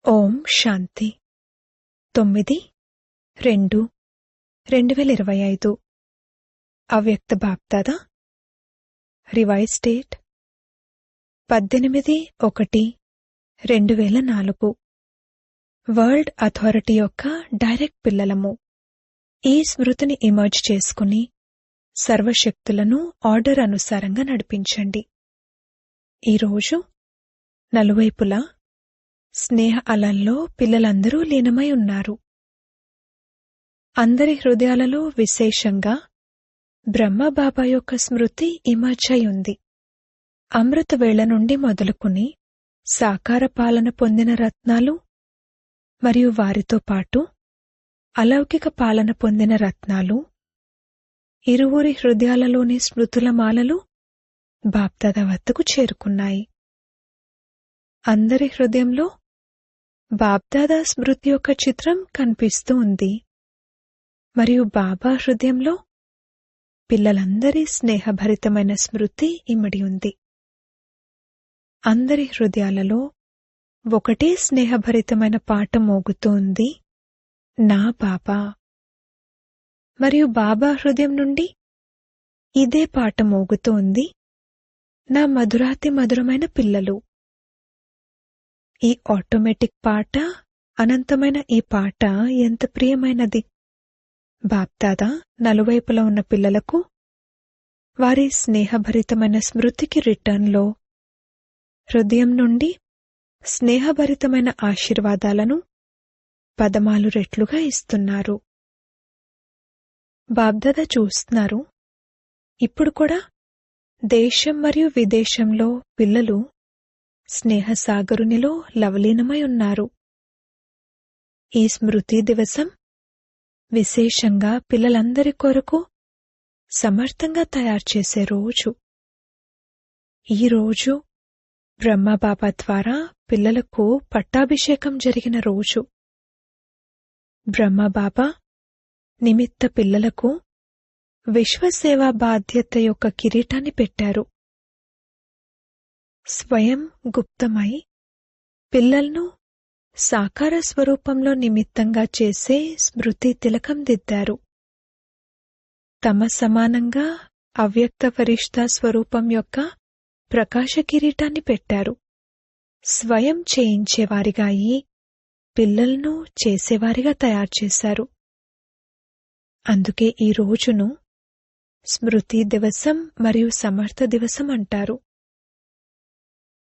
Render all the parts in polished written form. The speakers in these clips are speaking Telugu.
ఓం శాంతి 9/2/2025 అవ్యక్త BapDada revise date 18/1/2004 world authority యొక్క డైరెక్ట్ పిల్లలము. ఈ స్మృతిని ఇమర్జ్ చేసుకుని సర్వశక్తులను ఆర్డర్ అనుసారంగా నడిపించండి. ఈరోజు నలువైపులా స్నేహ అలల్లో పిల్లలందరూ లీనమై ఉన్నారు. అందరి హృదయాలలో విశేషంగా బ్రహ్మబాబా యొక్క స్మృతి ఇమర్జ్ అయి ఉంది. అమృత వేళ నుండి మొదలుకుని సాకార పాలన పొందిన రత్నాలు మరియు వారితో పాటు అలౌకిక పాలన పొందిన రత్నాలు ఇరువురి హృదయాలలోని స్మృతుల మాలలు బాప్దాదా వద్దకు చేరుకున్నాయి. అందరి హృదయంలో బాప్దాదా స్మృతి యొక్క చిత్రం కనిపిస్తూ ఉంది మరియు బాబా హృదయంలో పిల్లలందరి స్నేహభరితమైన స్మృతి ఇమిడి ఉంది. అందరి హృదయాలలో ఒకటే స్నేహభరితమైన పాట మోగుతూ ఉంది, నా బాబా. మరియు బాబా హృదయం నుండి ఇదే పాట మోగుతూ ఉంది, నా మధురాతి మధురమైన పిల్లలు. ఈ ఆటోమేటిక్ పాట, అనంతమైన ఈ పాట ఎంత ప్రియమైనది. బాప్దాదా నలువైపులా ఉన్న పిల్లలకు వారి స్నేహభరితమైన స్మృతికి రిటర్న్లో హృదయం నుండి స్నేహభరితమైన ఆశీర్వాదాలను 14 రెట్లుగా ఇస్తున్నారు. బాప్దాదా చూస్తున్నారు, ఇప్పుడు కూడా దేశం మరియు విదేశంలో పిల్లలు స్నేహసాగరునిలో లవలీనమై ఉన్నారు. ఈ స్మృతి దివసం విశేషంగా పిల్లలందరి కొరకు సమర్థంగా తయారు చేసే రోజు. ఈ రోజు బ్రహ్మబాబా ద్వారా పిల్లలకు పట్టాభిషేకం జరిగిన రోజు. బ్రహ్మబాబా నిమిత్త పిల్లలకు విశ్వసేవా బాధ్యత యొక్క కిరీటాన్ని పెట్టారు. స్వయం గుప్తమై పిల్లలను సాకార స్వరూపంలో నిమిత్తంగా చేసే స్మృతి తిలకం దిద్దారు. తమ సమానంగా అవ్యక్త ఫరిష్తా స్వరూపం యొక్క ప్రకాశ కిరీటాన్ని పెట్టారు. స్వయం చేయించేవారిగా అయి పిల్లలను చేసేవారిగా తయారు చేశారు. అందుకే ఈ రోజును స్మృతి దివసం మరియు సమర్థ దివసం అంటారు.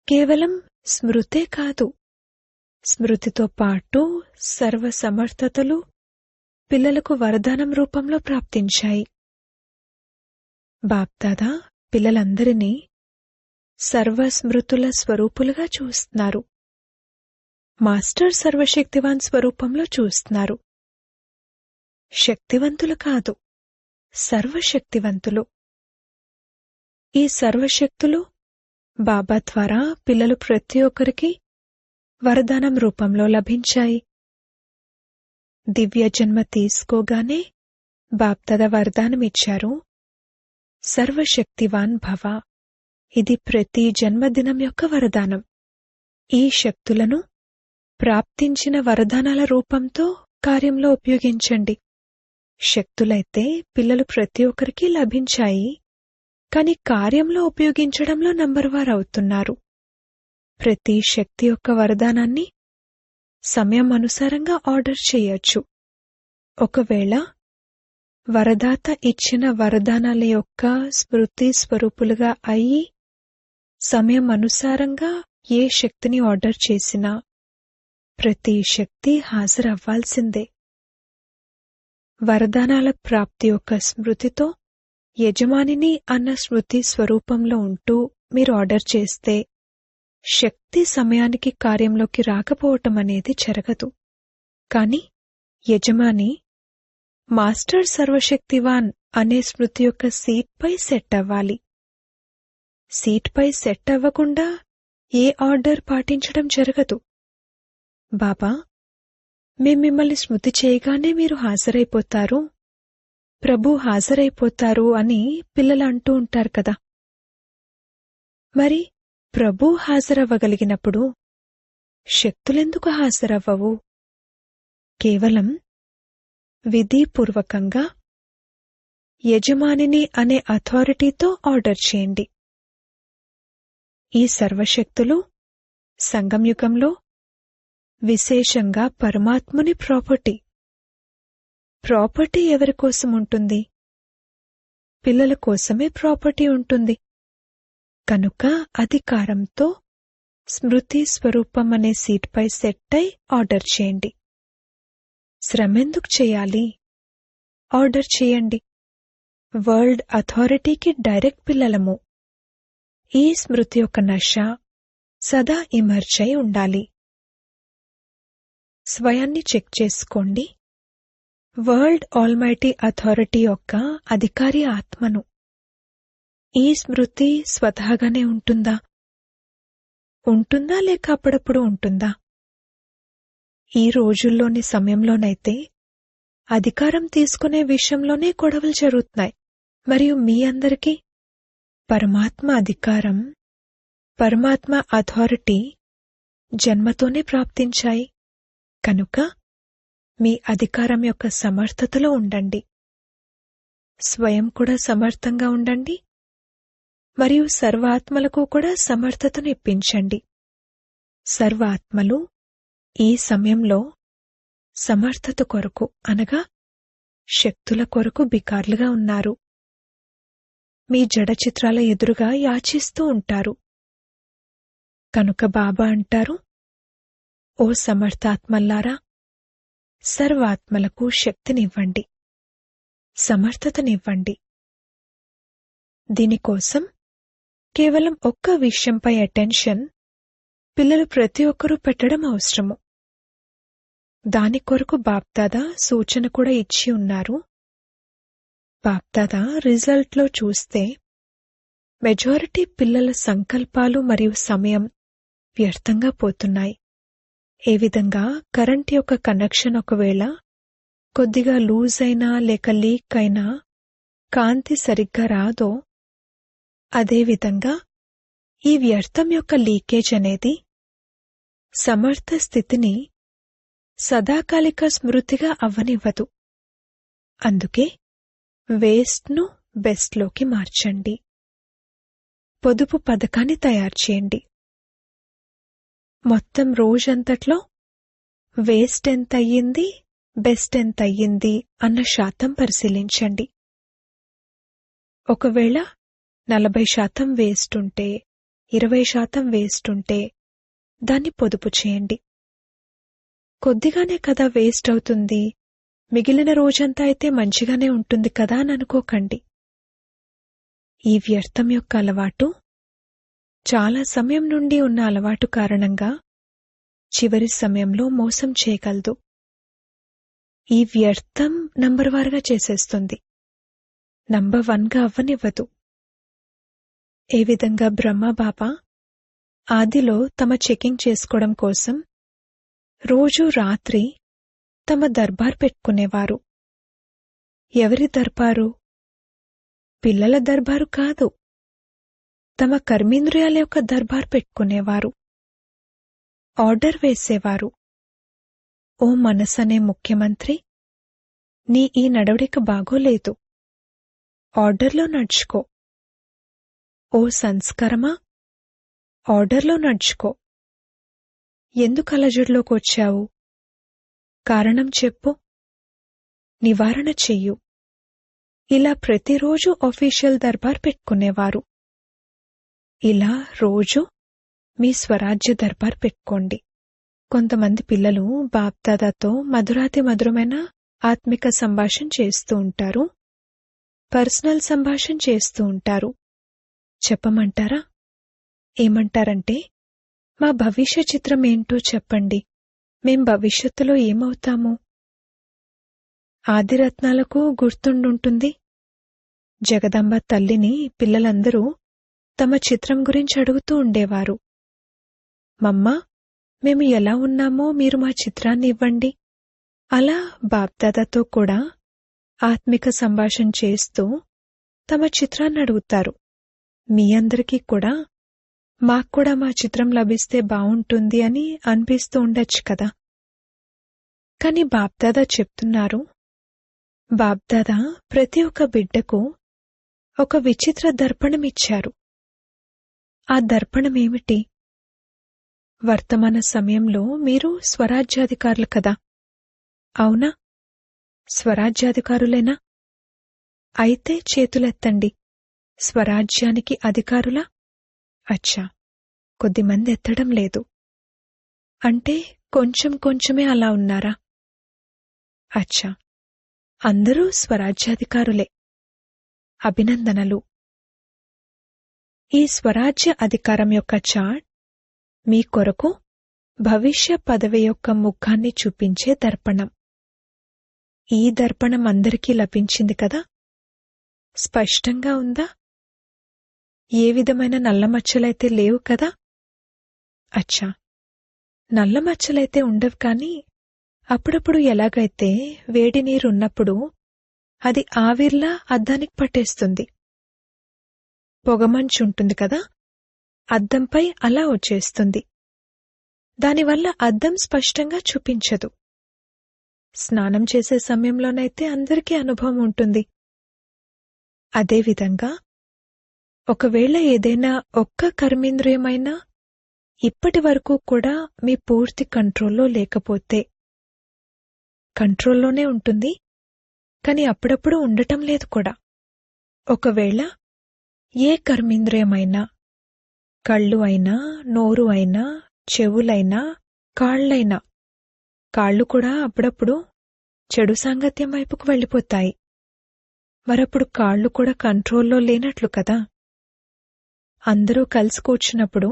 కేవలం స్మృతే కాదు, స్మృతితో పాటు సర్వ సమర్థతలు పిల్లలకు వరదానం రూపంలో ప్రాప్తించాయి. బాప్దాదా పిల్లలందరినీ సర్వ స్మృతుల స్వరూపులుగా చూస్తున్నారు. మాస్టర్ సర్వశక్తివాన్ స్వరూపంలో చూస్తున్నారు. శక్తివంతులు కాదు, సర్వశక్తివంతులు. ఈ సర్వశక్తులు బాబా ద్వారా పిల్లలు ప్రతి ఒక్కరికి వరదానం రూపంలో లభించాయి. దివ్య జన్మ తీసుకోగానే బాప్దాదా వరదానమిచ్చారు, సర్వశక్తివాన్ భవ. ఇది ప్రతి జన్మదినం యొక్క వరదానం. ఈ శక్తులను ప్రాప్తించిన వరదానాల రూపంతో కార్యంలో ఉపయోగించండి. శక్తులైతే పిల్లలు ప్రతి ఒక్కరికి లభించాయి, కాని కార్యంలో ఉపయోగించడంలో నంబర్వార్ అవుతున్నారు. ప్రతి శక్తి యొక్క వరదానాన్ని సమయం అనుసారంగా ఆర్డర్ చేయొచ్చు. ఒకవేళ వరదాత ఇచ్చిన వరదానాల యొక్క స్మృతి స్వరూపులుగా అయి సమయం అనుసారంగా ఏ శక్తిని ఆర్డర్ చేసినా ప్రతి శక్తి హాజరవ్వాల్సిందే. వరదానాల ప్రాప్తి యొక్క స్మృతితో యజమానిని అన్న స్మృతి స్వరూపంలో ఉంటూ మీరు ఆర్డర్ చేస్తే శక్తి సమయానికి కార్యంలోకి రాకపోవటం అనేది జరగదు. కాని యజమాని మాస్టర్ సర్వశక్తివాన్ అనే స్మృతి యొక్క సీట్పై సెట్ అవ్వాలి. సీట్పై సెట్ అవ్వకుండా ఏ ఆర్డర్ పాటించడం జరగదు. బాబా, మేం మిమ్మల్ని స్మృతి చేయగానే మీరు హాజరైపోతారు, ప్రభు హాజరైపోతారు అని పిల్లలు అంటూ ఉంటారు కదా. మరి ప్రభు హాజరవ్వగలిగినప్పుడు శక్తులెందుకు హాజరవ్వవు? కేవలం విధిపూర్వకంగా యజమానిని అనే అథారిటీతో ఆర్డర్ చేయండి. ఈ సర్వశక్తులు సంగంయుగంలో విశేషంగా పరమాత్ముని ప్రాపర్టీ. ప్రాపర్టీ ఎవరికోసం ఉంటుంది? పిల్లల కోసమే ప్రాపర్టీ ఉంటుంది. కనుక అధికారంతో స్మృతి స్వరూపం అనే సీట్పై సెట్ అయి ఆర్డర్ చేయండి. శ్రమెందుకు చేయాలి? ఆర్డర్ చేయండి. వరల్డ్ అథారిటీకి డైరెక్ట్ పిల్లలము. ఈ స్మృతి యొక్క నశ సదా ఇమర్జ్ అయి ఉండాలి. స్వయాన్ని చెక్ చేసుకోండి. వరల్డ్ ఆల్మైటీ అథారిటీ యొక్క అధికారి ఆత్మను. ఈ స్మృతి స్వతహాగానే ఉంటుందా? ఉంటుందా లేక అప్పుడప్పుడు ఉంటుందా? ఈ రోజుల్లోని సమయంలోనైతే అధికారం తీసుకునే విషయంలోనే గొడవలు జరుగుతున్నాయి. మరియు మీ అందరికీ పరమాత్మ అధికారం, పరమాత్మ అథారిటీ జన్మతోనే ప్రాప్తించాయి. కనుక మీ అధికారం యొక్క సమర్థతలో ఉండండి. స్వయం కూడా సమర్థంగా ఉండండి మరియు సర్వాత్మలకు కూడా సమర్థతను ఇప్పించండి. సర్వాత్మలు ఈ సమయంలో సమర్థత కొరకు అనగా శక్తుల కొరకు బికార్లుగా ఉన్నారు. మీ జడ చిత్రాల ఎదురుగా యాచిస్తూ ఉంటారు. కనుక బాబా అంటారు, ఓ సమర్థాత్మల్లారా, సర్వాత్మలకు శక్తినివ్వండి, సమర్థతనివ్వండి. దీనికోసం కేవలం ఒక్క విషయంపై అటెన్షన్ పిల్లలు ప్రతి ఒక్కరూ పెట్టడం అవసరము. దాని కొరకు బాప్దాదా సూచన కూడా ఇచ్చి ఉన్నారు. బాప్దాదా రిజల్ట్లో చూస్తే మెజారిటీ పిల్లల సంకల్పాలు మరియు సమయం వ్యర్థంగా పోతున్నాయి. ఏ విధంగా కరెంట్ యొక్క కనెక్షన్ ఒకవేళ కొద్దిగా లూజ్ అయినా లేక లీక్ అయినా కాంతి సరిగ్గా రాదో, అదేవిధంగా ఈ వ్యర్థం యొక్క లీకేజ్ అనేది సమర్థ స్థితిని సదాకాలిక స్మృతిగా అవ్వనివ్వదు. అందుకే వేస్ట్ను బెస్ట్లోకి మార్చండి. పొదుపు పథకాన్ని తయారు చేయండి. మొత్తం రోజంతట్లో వేస్ట్ ఎంత అయ్యింది, బెస్ట్ ఎంత అయ్యింది అన్న శాతం పరిశీలించండి. ఒకవేళ 40% వేస్ట్ ఉంటే, 20% వేస్ట్ ఉంటే దాన్ని పొదుపు చేయండి. కొద్దిగానే కదా వేస్ట్ అవుతుంది, మిగిలిన రోజంతా అయితే మంచిగానే ఉంటుంది కదా అని అనుకోకండి. ఈ వ్యర్థం యొక్క అలవాటు చాలా సమయం నుండి ఉన్న అలవాటు కారణంగా చివరి సమయంలో మోసం చేయగలదు. ఈ వ్యర్థం నంబర్ వారుగా చేసేస్తుంది, నంబర్ 1గా అవ్వనివ్వదు. ఏ విధంగా బ్రహ్మ బాబా ఆదిలో తమ చెకింగ్ చేసుకోవడం కోసం రోజూ రాత్రి తమ దర్బార్ పెట్టుకునేవారు. ఎవరి దర్బారు? పిల్లల దర్బారు కాదు, తమ కర్మేంద్రియాల యొక్క దర్బార్ పెట్టుకునేవారు. ఆర్డర్ వేసేవారు, ఓ మనసనే ముఖ్యమంత్రి, నీ ఈ నడవడిక బాగోలేదు, ఆర్డర్లో నడుచుకో. ఓ సంస్కరమా, ఆర్డర్లో నడుచుకో. ఎందుకు అలజడిలోకి వచ్చావు? కారణం చెప్పు, నివారణ చెయ్యు. ఇలా ప్రతిరోజు ఆఫీషియల్ దర్బార్ పెట్టుకునేవారు. ఇలా రోజు మీ స్వరాజ్య దర్బార్ పెట్టుకోండి. కొంతమంది పిల్లలు బాప్దాదాతో మధురాతి మధురమైన ఆత్మిక సంభాషణ చేస్తూ ఉంటారు, పర్సనల్ సంభాషణ చేస్తూ ఉంటారు. చెప్పమంటారా? ఏమంటారంటే, మా భవిష్య చిత్రం ఏంటో చెప్పండి, మేం భవిష్యత్తులో ఏమవుతాము? ఆదిరత్నాలకు గుర్తుండుంటుంది. జగదంబ తల్లిని పిల్లలందరూ తమ చిత్రం గురించి అడుగుతూ ఉండేవారు. మమ్మా, మేము ఎలా ఉన్నామో మీరు మా చిత్రాన్ని ఇవ్వండి. అలా బాప్దాదాతో కూడా ఆత్మిక సంభాషణ చేస్తూ తమ చిత్రాన్ని అడుగుతారు. మీ అందరికీ కూడా మాక్కూడా మా చిత్రం లభిస్తే బావుంటుంది అని అనిపిస్తూ ఉండొచ్చు కదా. కాని బాప్దాదా చెప్తున్నారు, బాప్దాదా ప్రతి ఒక్క బిడ్డకు ఒక విచిత్ర దర్పణమిచ్చారు. ఆ దర్పణమేమిటి? వర్తమాన సమయంలో మీరు స్వరాజ్యాధికారులు కదా, అవునా? స్వరాజ్యాధికారులేనా? అయితే చేతులెత్తండి. స్వరాజ్యానికి అధికారులా? అచ్చా, కొద్దిమంది ఎత్తడం లేదు. అంటే కొంచెం కొంచెమే అలా ఉన్నారా? అచ్చా, అందరూ స్వరాజ్యాధికారులే. అభినందనలు. ఈ స్వరాజ్య అధికారం యొక్క చార్ట్ మీ కొరకు భవిష్య పదవి యొక్క ముఖాన్ని చూపించే దర్పణం. ఈ దర్పణం అందరికీ లభించింది కదా? స్పష్టంగా ఉందా? ఏ విధమైన నల్లమచ్చలైతే లేవు కదా? అచ్చా, నల్లమచ్చలైతే ఉండవు, కాని అప్పుడప్పుడు ఎలాగైతే వేడి నీరున్నప్పుడు అది ఆవిర్లా అద్దానికి పట్టేస్తుంది. పొగమంచుంటుంది కదా, అద్దంపై అలా వచ్చేస్తుంది. దానివల్ల అద్దం స్పష్టంగా చూపించదు. స్నానం చేసే సమయంలోనైతే అందరికీ అనుభవం ఉంటుంది. అదేవిధంగా ఒకవేళ ఏదైనా ఒక్క కర్మేంద్రియమైనా ఇప్పటి వరకు కూడా మీ పూర్తి కంట్రోల్లో లేకపోతే, కంట్రోల్లోనే ఉంటుంది కాని అప్పుడప్పుడు ఉండటం లేదు కూడా. ఒకవేళ ఏ కర్మేంద్రియమైనా, కళ్ళు అయినా, నోరు అయినా, చెవులైనా, కాళ్లైనా, కాళ్ళు కూడా అప్పుడప్పుడు చెడు సాంగత్యం వైపుకు వెళ్ళిపోతాయి. మరప్పుడు కాళ్ళు కూడా కంట్రోల్లో లేనట్లు కదా. అందరూ కలిసి కూర్చున్నప్పుడు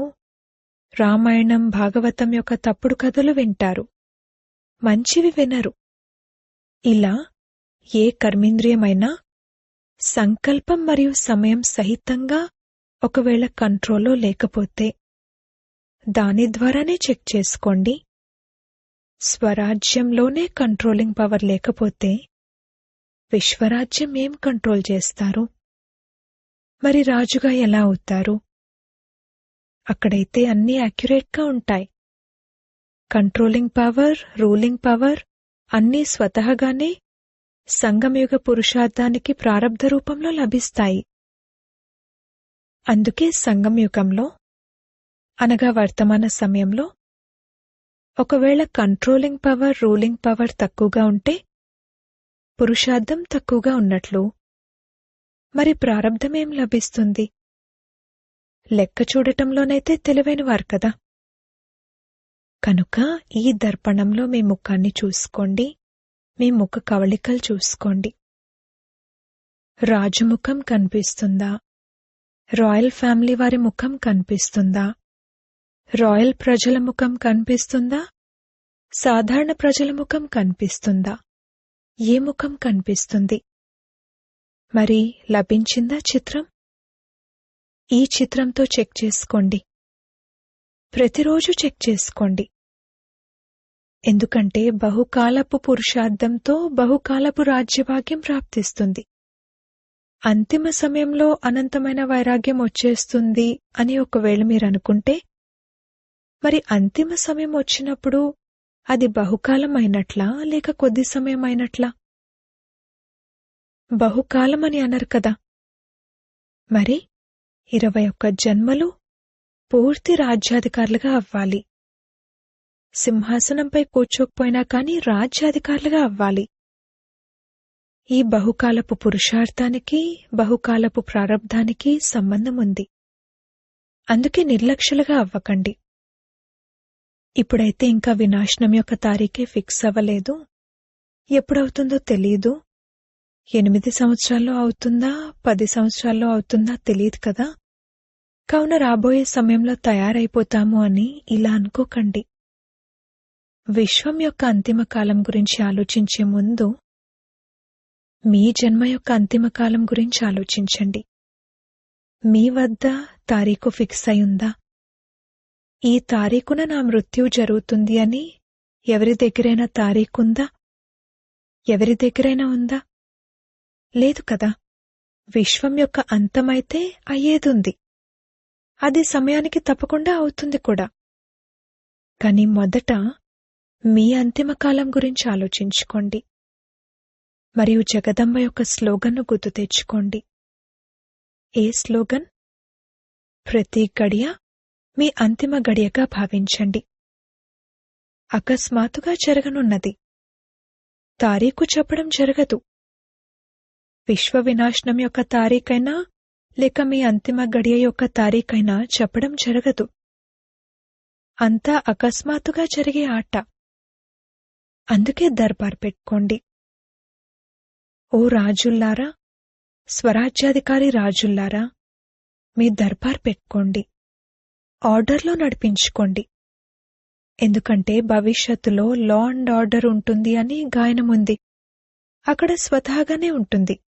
రామాయణం, భాగవతం యొక్క తప్పుడు కథలు వింటారు, మంచివి వినరు. ఇలా ఏ కర్మేంద్రియమైనా సంకల్పం మరియు సమయం సహితంగా ఒకవేళ కంట్రోల్లో లేకపోతే దాని ద్వారానే చెక్ చేసుకోండి. స్వరాజ్యంలోనే కంట్రోలింగ్ పవర్ లేకపోతే విశ్వరాజ్యం ఏం కంట్రోల్ చేస్తారు? మరి రాజుగా ఎలా అవుతారు? అక్కడైతే అన్నీ యాక్యురేట్గా ఉంటాయి. కంట్రోలింగ్ పవర్, రూలింగ్ పవర్ అన్నీ స్వతహాగానే సంగమయుగ పురుషార్థానికి ప్రారబ్ధ రూపంలో లభిస్తాయి. అందుకే సంగమయుగంలో అనగా వర్తమాన సమయంలో ఒకవేళ కంట్రోలింగ్ పవర్, రూలింగ్ పవర్ తక్కువగా ఉంటే పురుషార్థం తక్కువగా ఉన్నట్లు. మరి ప్రారబ్ధమేం లభిస్తుంది? లెక్క చూడటంలోనైతే తెలివైనవారు కదా. కనుక ఈ దర్పణంలో మీ ముఖాన్ని చూసుకోండి, మీ ముఖ కవళికలు చూసుకోండి. రాజుముఖం కనిపిస్తుందా? రాయల్ ఫ్యామిలీ వారి ముఖం కనిపిస్తుందా? రాయల్ ప్రజల ముఖం కనిపిస్తుందా? సాధారణ ప్రజల ముఖం కనిపిస్తుందా? ఏ ముఖం కనిపిస్తుంది? మరి లభించిందా చిత్రం? ఈ చిత్రంతో చెక్ చేసుకోండి. ప్రతిరోజు చెక్ చేసుకోండి. ఎందుకంటే బహుకాలపు పురుషార్థంతో బహుకాలపు రాజ్యభాగ్యం ప్రాప్తిస్తుంది. అంతిమ సమయంలో అనంతమైన వైరాగ్యం వచ్చేస్తుంది అని ఒకవేళ మీరనుకుంటే, మరి అంతిమ సమయం వచ్చినప్పుడు అది బహుకాలం అయినట్లా లేక కొద్ది సమయం అయినట్లా? బహుకాలమని అనరు కదా. మరి 21 జన్మలు పూర్తి రాజ్యాధికారులుగా అవ్వాలి. సింహాసనంపై కూర్చోకపోయినా కాని రాజ్యాధికారులుగా అవ్వాలి. ఈ బహుకాలపు పురుషార్థానికి, బహుకాలపు ప్రారబ్ధానికి సంబంధం ఉంది. అందుకే నిర్లక్ష్యులుగా అవ్వకండి. ఇప్పుడైతే ఇంకా వినాశనం యొక్క తారీఖే ఫిక్స్ అవ్వలేదు. ఎప్పుడవుతుందో తెలీదు. 8 సంవత్సరాల్లో అవుతుందా, 10 సంవత్సరాల్లో అవుతుందా తెలియదు కదా. కావున రాబోయే సమయంలో తయారైపోతాము అని ఇలా అనుకోకండి. విశ్వం యొక్క అంతిమ కాలం గురించి ఆలోచించే ముందు మీ జన్మ యొక్క అంతిమ కాలం గురించి ఆలోచించండి. మీ వద్ద తారీఖు ఫిక్స్ అయిందా? ఈ తారీఖున నా మృత్యు జరుగుతుంది అని ఎవరి దగ్గరైనా తారీఖుందా? ఎవరి దగ్గరైనా ఉందా? లేదు కదా. విశ్వం యొక్క అంతమైతే అయ్యేదుంది. అది సమయానికి తప్పకుండా అవుతుంది కూడా. కానీ మొదట మీ అంతిమ కాలం గురించి ఆలోచించుకోండి. మరియు జగదంబ యొక్క స్లోగన్ను గుర్తు తెచ్చుకోండి. ఏ స్లోగన్? ప్రతి గడియ మీ అంతిమ గడియగా భావించండి. అకస్మాత్తుగా జరగనున్నది. తారీఖు చెప్పడం జరగదు. విశ్వ వినాశనం యొక్క తారీఖైనా లేక మీ అంతిమ గడియ యొక్క తారీఖైనా చెప్పడం జరగదు. అంతా అకస్మాత్తుగా జరిగే ఆట. అందుకే దర్బార్ పెట్టుకోండి. ఓ రాజుల్లారా, స్వరాజ్యాధికారి రాజుల్లారా, మీ దర్బార్ పెట్టుకోండి. ఆర్డర్లో నడిపించుకోండి. ఎందుకంటే భవిష్యత్తులో లా అండ్ ఆర్డర్ ఉంటుంది అని గాయనముంది. అక్కడ స్వతహాగానే ఉంటుంది.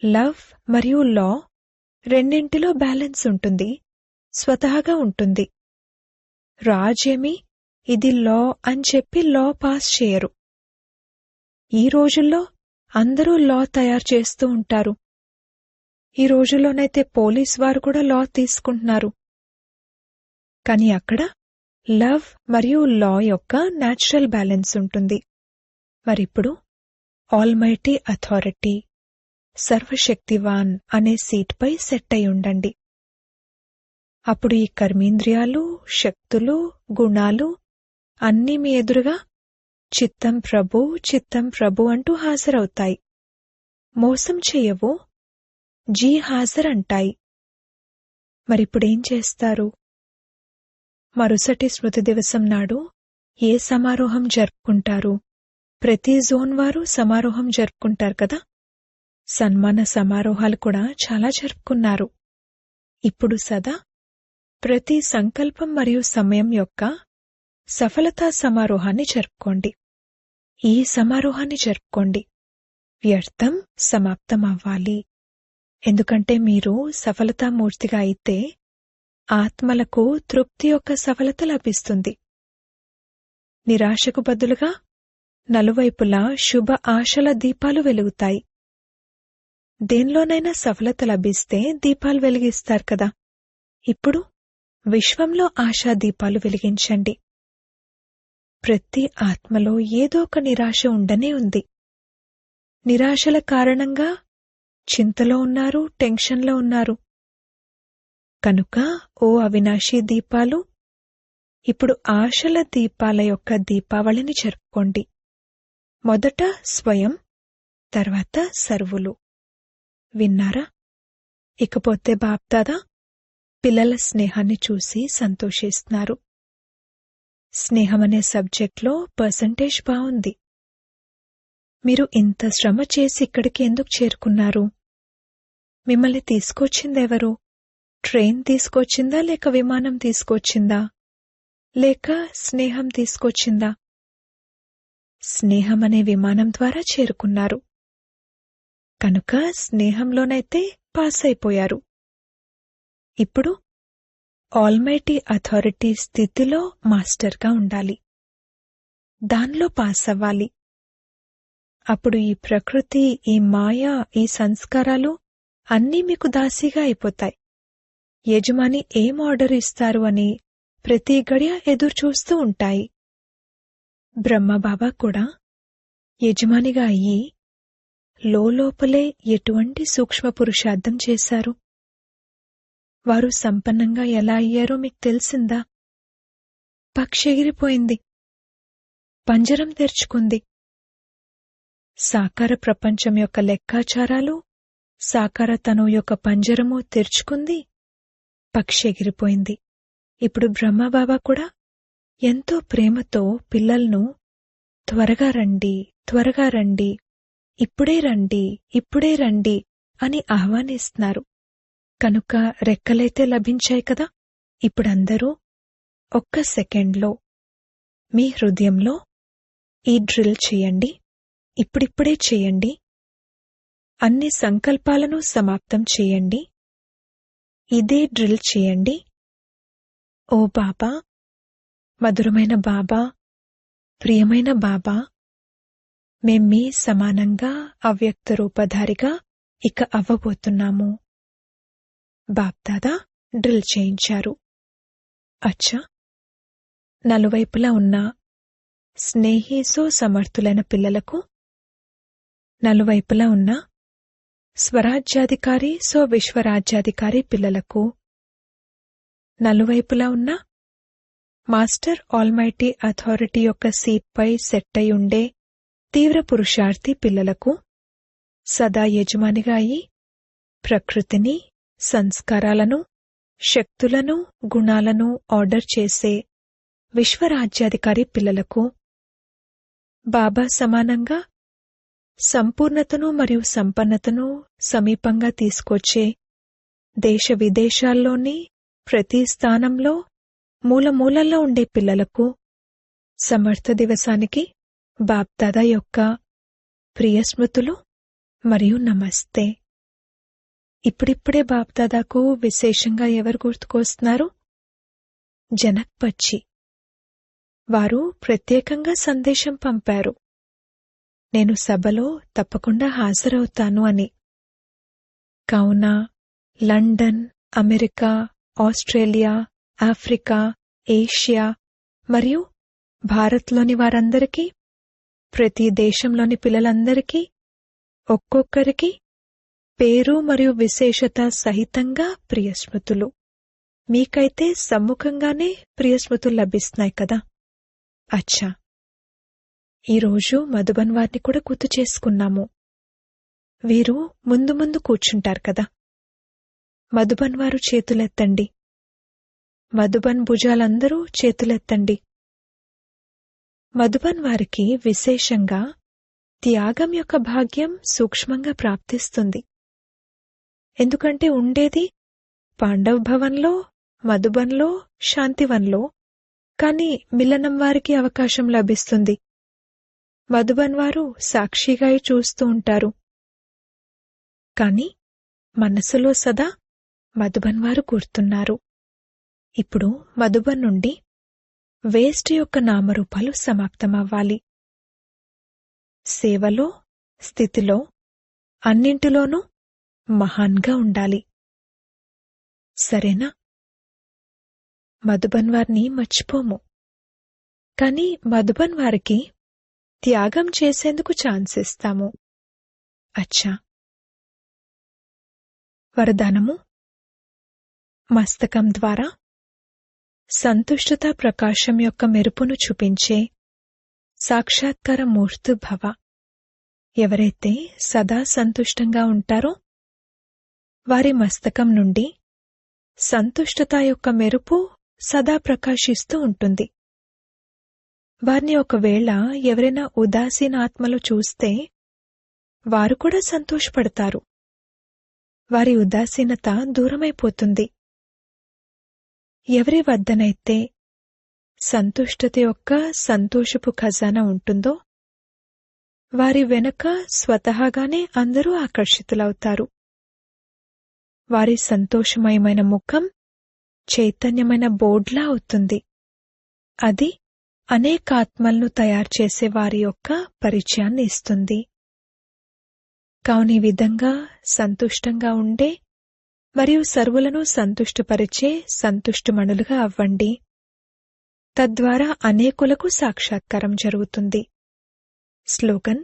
లవ్ మరియు లా రెండింటిలో బ్యాలెన్స్ ఉంటుంది, స్వతహాగా ఉంటుంది. రాజేమి ఇది లా అని చెప్పి లా పాస్ చేయరు. ఈ రోజుల్లో అందరూ లా తయారు చేస్తూ ఉంటారు. ఈ రోజుల్లోనైతే పోలీస్ వారు కూడా లా తీసుకుంటున్నారు. కానీ అక్కడ లవ్ మరియు లా యొక్క న్యాచురల్ బ్యాలెన్స్ ఉంటుంది. మరిప్పుడు ఆల్మైటీ అథారిటీ, సర్వశక్తివాన్ అనే సీట్పై సెట్ అయి ఉండండి. అప్పుడు ఈ కర్మేంద్రియాలు, శక్తులు, గుణాలు అన్నీ మీ ఎదురుగా చిత్తం ప్రభు, చిత్తం ప్రభు అంటూ హాజరవుతాయి. మోసం చెయ్యవు, జీ హాజర్ అంటాయి. మరిప్పుడేం చేస్తారు? మరుసటి స్మృతి దివసం నాడు ఏ సమారోహం జరుపుకుంటారు? ప్రతి జోన్ వారు సమారోహం జరుపుకుంటారు కదా. సన్మాన సమారోహాలు కూడా చాలా జరుపుకున్నారు. ఇప్పుడు సదా ప్రతి సంకల్పం మరియు సమయం యొక్క సఫలతా సమారోహాన్ని జరుపుకోండి. ఈ సమారోహాన్ని జరుపుకోండి. వ్యర్థం సమాప్తం అవ్వాలి. ఎందుకంటే మీరు సఫలతామూర్తిగా అయితే ఆత్మలకు తృప్తి యొక్క సఫలత లభిస్తుంది. నిరాశకు బదులుగా నలువైపులా శుభ ఆశల దీపాలు వెలుగుతాయి. దేనిలోనైనా సఫలత లభిస్తే దీపాలు వెలిగిస్తారు కదా. ఇప్పుడు విశ్వంలో ఆశా దీపాలు వెలిగించండి. ప్రతి ఆత్మలో ఏదో ఒక నిరాశ ఉండనే ఉంది. నిరాశల కారణంగా చింతలో ఉన్నారు, టెన్షన్లో ఉన్నారు. కనుక ఓ అవినాశీ దీపాలు, ఇప్పుడు ఆశల దీపాల యొక్క దీపావళిని జరుపుకోండి. మొదట స్వయం, తర్వాత సర్వులు. విన్నారా? ఇకపోతే బాప్దాదా పిల్లల స్నేహాన్ని చూసి సంతోషిస్తున్నారు. స్నేహమనే సబ్జెక్ట్లో పర్సంటేజ్ బావుంది. మీరు ఇంత శ్రమ చేసి ఇక్కడికి ఎందుకు చేరుకున్నారు? మిమ్మల్ని తీసుకొచ్చిందెవరు? ట్రైన్ తీసుకొచ్చిందా లేక విమానం తీసుకొచ్చిందా లేక స్నేహం తీసుకొచ్చిందా? స్నేహమనే విమానం ద్వారా చేరుకున్నారు. కనుక స్నేహంలోనైతే పాస్ అయిపోయారు. ఇప్పుడు ఆల్మైటీ అథారిటీ స్థితిలో మాస్టర్గా ఉండాలి. దానిలో పాస్ అవ్వాలి. అప్పుడు ఈ ప్రకృతి, ఈ మాయ, ఈ సంస్కారాలు అన్నీ మీకు దాసీగా అయిపోతాయి. యజమాని ఏం ఆర్డర్ ఇస్తారు అని ప్రతి గడియ ఎదురుచూస్తూ ఉంటాయి. బ్రహ్మబాబా కూడా యజమానిగా అయ్యి లోపలే ఎటువంటి సూక్ష్మ పురుషార్థం చేశారు? వారు సంపన్నంగా ఎలా అయ్యారో మీకు తెలిసిందా? పక్షి ఎగిరిపోయింది, పంజరం తెరుచుకుంది. సాకార ప్రపంచం యొక్క లెక్కాచారాలు, సాకార తనువు యొక్క పంజరము తెరుచుకుంది, పక్షి ఎగిరిపోయింది. ఇప్పుడు బ్రహ్మబాబా కూడా ఎంతో ప్రేమతో పిల్లలను త్వరగా రండి, త్వరగా రండి, ఇప్పుడే రండి, ఇప్పుడే రండి అని ఆహ్వానిస్తున్నారు. కనుక రెక్కలైతే లభించాయి కదా. ఇప్పుడందరూ ఒక్క సెకండ్లో మీ హృదయంలో ఈ డ్రిల్ చేయండి. ఇప్పుడిప్పుడే చేయండి. అన్ని సంకల్పాలను సమాప్తం చేయండి. ఇదే డ్రిల్ చేయండి. ఓ బాబా, మధురమైన బాబా, ప్రియమైన బాబా, మేం మీ సమానంగా అవ్యక్త రూపధారిగా ఇక అవ్వబోతున్నాము. బాప్దాదా డ్రిల్ చేయించారు. అచ్చా, నలువైపులా ఉన్న స్నేహీసో సమర్థులైన పిల్లలకు, నలువైపులా ఉన్న స్వరాజ్యాధికారి సో విశ్వరాజ్యాధికారి పిల్లలకు, నలువైపులా ఉన్న మాస్టర్ ఆల్మైటీ అథారిటీ యొక్క సీట్పై సెట్ అయి ఉండే తీవ్ర పురుషార్థి పిల్లలకు, సదా యజమానిగా అయి ప్రకృతిని, సంస్కారాలను, శక్తులను, గుణాలను ఆర్డర్ చేసే విశ్వరాజ్యాధికారి పిల్లలకు, బాబా సమానంగా సంపూర్ణతను మరియు సంపన్నతను సమీపంగా తీసుకొచ్చే దేశ విదేశాల్లోని ప్రతి స్థానంలో మూలమూలల్లో ఉండే పిల్లలకు సమర్థ దివసానికి బాప్దాదా యొక్క ప్రియ స్మృతులు మరియు నమస్తే. ఇప్పుడిప్పుడే బాప్దాదాకు విశేషంగా ఎవరు గుర్తుకొస్తున్నారు? జనక్ పచ్చి. వారు ప్రత్యేకంగా సందేశం పంపారు, నేను సభలో తప్పకుండా హాజరవుతాను అని. కావున London, America, Australia, Africa, Asia మరియు భారత్లోని వారందరికీ, ప్రతి దేశంలోని పిల్లలందరికీ ఒక్కొక్కరికి పేరు మరియు విశేషత సహితంగా ప్రియస్మృతులు. మీకైతే సమ్ముఖంగానే ప్రియస్మృతులు లభిస్తున్నాయి కదా. అచ్చా, ఈరోజు మధుబన్ వారిని కూడా గుర్తు చేసుకున్నాము. వీరు ముందు ముందు కూర్చుంటారు కదా. మధుబన్ వారు చేతులెత్తండి. మధుబన్ భుజాలందరూ చేతులెత్తండి. మధుబన్ వారికి విశేషంగా త్యాగం యొక్క భాగ్యం సూక్ష్మంగా ప్రాప్తిస్తుంది. ఎందుకంటే ఉండేది పాండవ్ భవన్లో, మధుబన్లో, శాంతివన్లో. కాని మిలనం వారికి అవకాశం లభిస్తుంది. మధుబన్ వారు సాక్షిగా చూస్తూ ఉంటారు. కాని మనసులో సదా మధుబన్ వారు కూర్తున్నారు. ఇప్పుడు మధుబన్ నుండి వేస్ట్ యొక్క నామరూపాలు సమాప్తమవ్వాలి. సేవలో, స్థితిలో, అన్నింటిలోనూ మహాన్గా ఉండాలి. సరేనా? మధుబన్ వారిని మర్చిపోము. కాని మధుబన్ వారికి త్యాగం చేసేందుకు ఛాన్స్ ఇస్తాము. అచ్చా, వరదానము. మస్తకం ద్వారా సంతుష్టత ప్రకాశం యొక్క మెరుపును చూపించే సాక్షాత్కార మూర్తి భవ. ఎవరైతే సదా సంతుష్టంగా ఉంటారో వారి మస్తకం నుండి సంతుష్టత యొక్క మెరుపు సదా ప్రకాశిస్తూ ఉంటుంది. వారిని ఒకవేళ ఎవరైనా ఉదాసీన ఆత్మలు చూస్తే వారు కూడా సంతోషపడతారు. వారి ఉదాసీనత దూరమైపోతుంది. ఎవరి వద్దనైతే సంతుష్టత యొక్క సంతోషపు ఖజానా ఉంటుందో వారి వెనుక స్వతహాగానే అందరూ ఆకర్షితులవుతారు. వారి సంతోషమయమైన ముఖం చైతన్యమైన బోర్డ్లా అవుతుంది. అది అనేక ఆత్మలను తయారు చేసే వారి యొక్క పరిచయాన్ని ఇస్తుంది. కావున ఈ విధంగా సంతుష్టంగా ఉండే మరియు సర్వులను సంతుష్టపరిచే సంతుష్టమణులుగా అవ్వండి. తద్వారా అనేకులకు సాక్షాత్కారం జరుగుతుంది. స్లోగన్: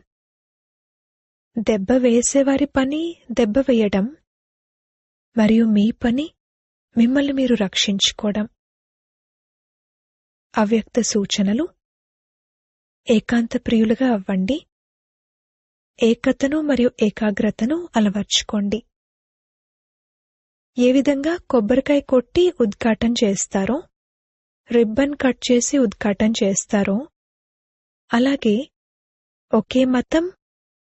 దెబ్బ వేసేవారి పని దెబ్బ వేయడం మరియు మీ పని మిమ్మల్ని మీరు రక్షించుకోవడం. అవ్యక్త సూచనలు: ఏకాంత ప్రియులుగా అవ్వండి. ఏకతను మరియు ఏకాగ్రతను అలవర్చుకోండి. ఏ విధంగా కొబ్బరికాయ కొట్టి ఉద్ఘాటన చేస్తారో, రిబ్బన్ కట్ చేసి ఉద్ఘాటన చేస్తారో, అలాగే ఒకే మతం,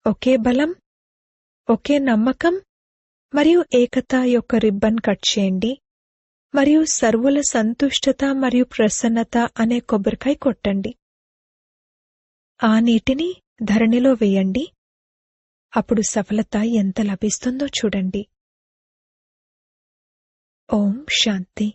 ఒకే బలం, ఒకే నమ్మకం మరియు ఏకత యొక్క రిబ్బన్ కట్ చేయండి మరియు సర్వుల సంతుష్టత మరియు ప్రసన్నత అనే కొబ్బరికాయ కొట్టండి. ఆ నీటిని ధరణిలో వేయండి. అప్పుడు సఫలత ఎంత లభిస్తుందో చూడండి. ఓం శాంతి.